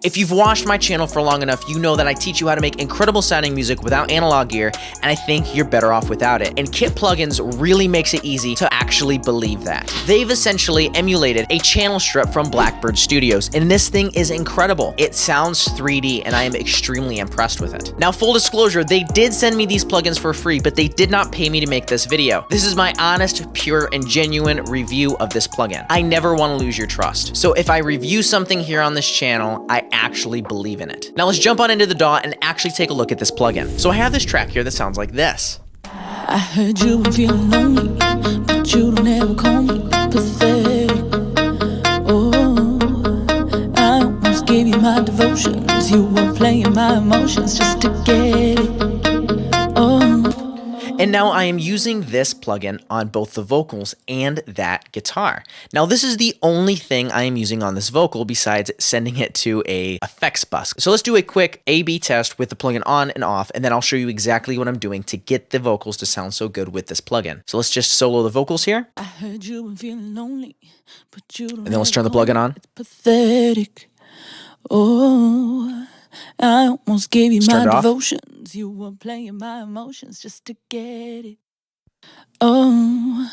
If you've watched my channel for long enough, you know that I teach you how to make incredible sounding music without analog gear, and I think you're better off without it. And Kit Plugins really makes it easy to actually believe that. They've essentially emulated a channel strip from Blackbird Studios, and this thing is incredible. It sounds 3D, and I am extremely impressed with it. Now, full disclosure, they did send me these plugins for free, but they did not pay me to make this video. This is my honest, pure, and genuine review of this plugin. I never want to lose your trust. So if I review something here on this channel, I actually believe in it. Now let's jump on into the DAW and actually take a look at this plugin. So I have this track here that sounds like this. I heard you were feeling lonely, but you don't ever call me pathetic. Oh, I almost gave you my devotions. You were playing my emotions just to get it. Oh. And now I am using this plugin on both the vocals and that guitar. Now this is the only thing I am using on this vocal besides sending it to a effects bus. So let's do a quick A/B test with the plugin on and off, and then I'll show you exactly what I'm doing to get the vocals to sound so good with this plugin. So let's just solo the vocals here. I heard you were feeling lonely, but you don't. And then let's turn the plugin on. It's pathetic. Oh, I almost gave you my devotions. You were playing my emotions just to get it. Oh,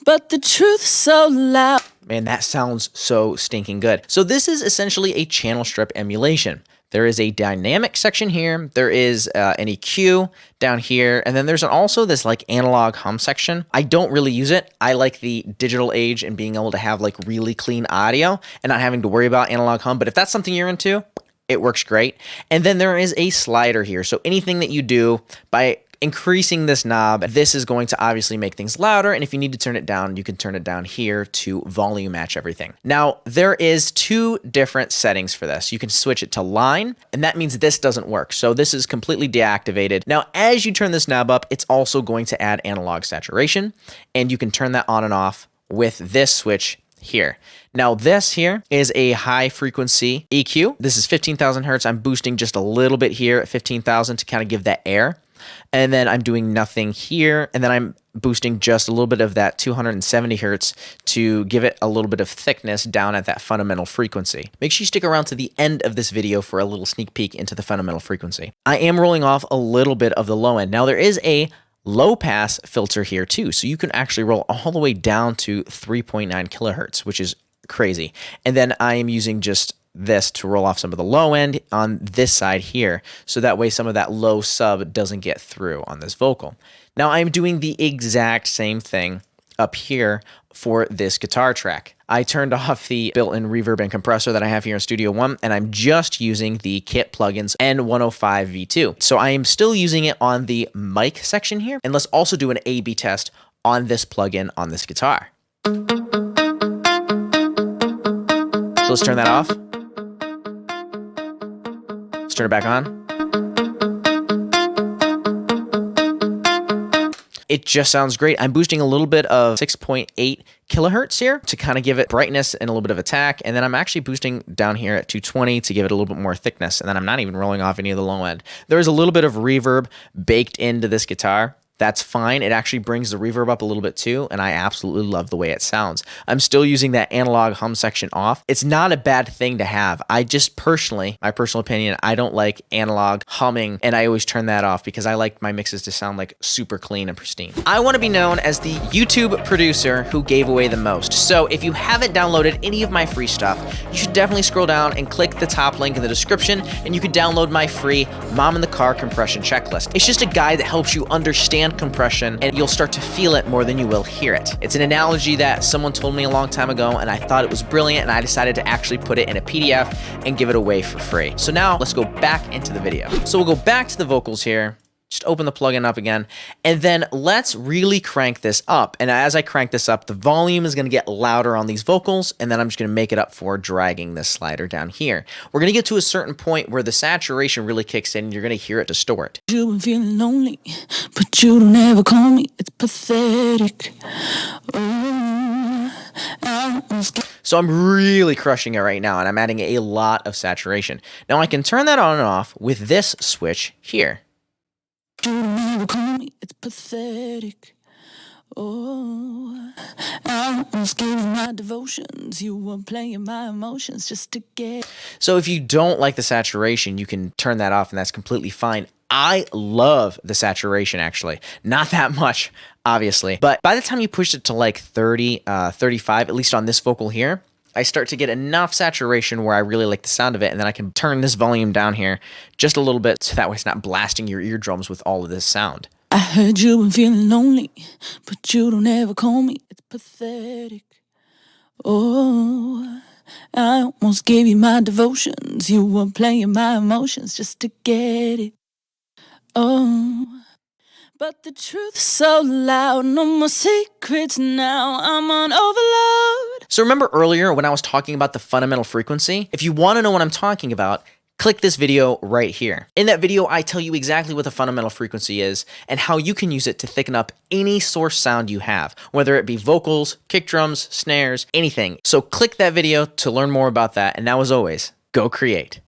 but the truth's so loud. Man, that sounds so stinking good. So this is essentially a channel strip emulation. There is a dynamic section here. There is an EQ down here. And then there's also this like analog hum section. I don't really use it. I like the digital age and being able to have like really clean audio and not having to worry about analog hum. But if that's something you're into, it works great. And then there is a slider here. So anything that you do by increasing this knob, this is going to obviously make things louder. And if you need to turn it down, you can turn it down here to volume match everything. Now, there is two different settings for this. You can switch it to line, and that means this doesn't work. So this is completely deactivated. Now, as you turn this knob up, it's also going to add analog saturation, and you can turn that on and off with this switch here. Now this here is a high frequency EQ. This is 15,000 hertz. I'm boosting just a little bit here at 15,000 to kind of give that air. And then I'm doing nothing here. And then I'm boosting just a little bit of that 270 hertz to give it a little bit of thickness down at that fundamental frequency. Make sure you stick around to the end of this video for a little sneak peek into the fundamental frequency. I am rolling off a little bit of the low end. Now there is a low pass filter here too. So you can actually roll all the way down to 3.9 kilohertz, which is crazy. And then I am using just this to roll off some of the low end on this side here. So that way some of that low sub doesn't get through on this vocal. Now I'm doing the exact same thing up here for this guitar track. I turned off the built-in reverb and compressor that I have here in Studio One, and I'm just using the Kit Plugins N105 V2. So I am still using it on the mic section here. And let's also do an A/B test on this plugin on this guitar. So let's turn that off. Let's turn it back on. It just sounds great. I'm boosting a little bit of 6.8 kilohertz here to kind of give it brightness and a little bit of attack. And then I'm actually boosting down here at 220 to give it a little bit more thickness. And then I'm not even rolling off any of the low end. There is a little bit of reverb baked into this guitar. That's fine. It actually brings the reverb up a little bit too, and I absolutely love the way it sounds. I'm still using that analog hum section off. It's not a bad thing to have. I just personally, my personal opinion, I don't like analog humming, and I always turn that off because I like my mixes to sound like super clean and pristine. I want to be known as the YouTube producer who gave away the most. So if you haven't downloaded any of my free stuff, you should definitely scroll down and click the top link in the description, and you can download my free Mom in the Car compression checklist. It's just a guide that helps you understand compression, and you'll start to feel it more than you will hear it. It's an analogy that someone told me a long time ago, and I thought it was brilliant, and I decided to actually put it in a PDF and give it away for free. So now let's go back into the video. So we'll go back to the vocals here. Just open the plugin up again, and then let's really crank this up. And as I crank this up, the volume is going to get louder on these vocals, and then I'm just going to make it up for dragging this slider down here. We're going to get to a certain point where the saturation really kicks in, and you're going to hear it distort. You've been feeling lonely, but you don't ever call me. It's pathetic. So I'm really crushing it right now, and I'm adding a lot of saturation. Now I can turn that on and off with this switch here. You don't ever call me, it's pathetic. Oh, I almost gave you my devotions. You were playing my emotions just to get. So if you don't like the saturation, you can turn that off and that's completely fine. I love the saturation, actually. Not that much, obviously. But by the time you push it to like 30, 35, at least on this vocal here, I start to get enough saturation where I really like the sound of it. And then I can turn this volume down here just a little bit so that way it's not blasting your eardrums with all of this sound. I heard you been feeling lonely, but you don't ever call me. It's pathetic. Oh, I almost gave you my devotions. You were playing my emotions just to get it. Oh, but the truth's so loud. No more secrets now. I'm on overload. So remember earlier when I was talking about the fundamental frequency? If you want to know what I'm talking about, click this video right here. In that video, I tell you exactly what the fundamental frequency is and how you can use it to thicken up any source sound you have, whether it be vocals, kick drums, snares, anything. So click that video to learn more about that. And now, as always, go create.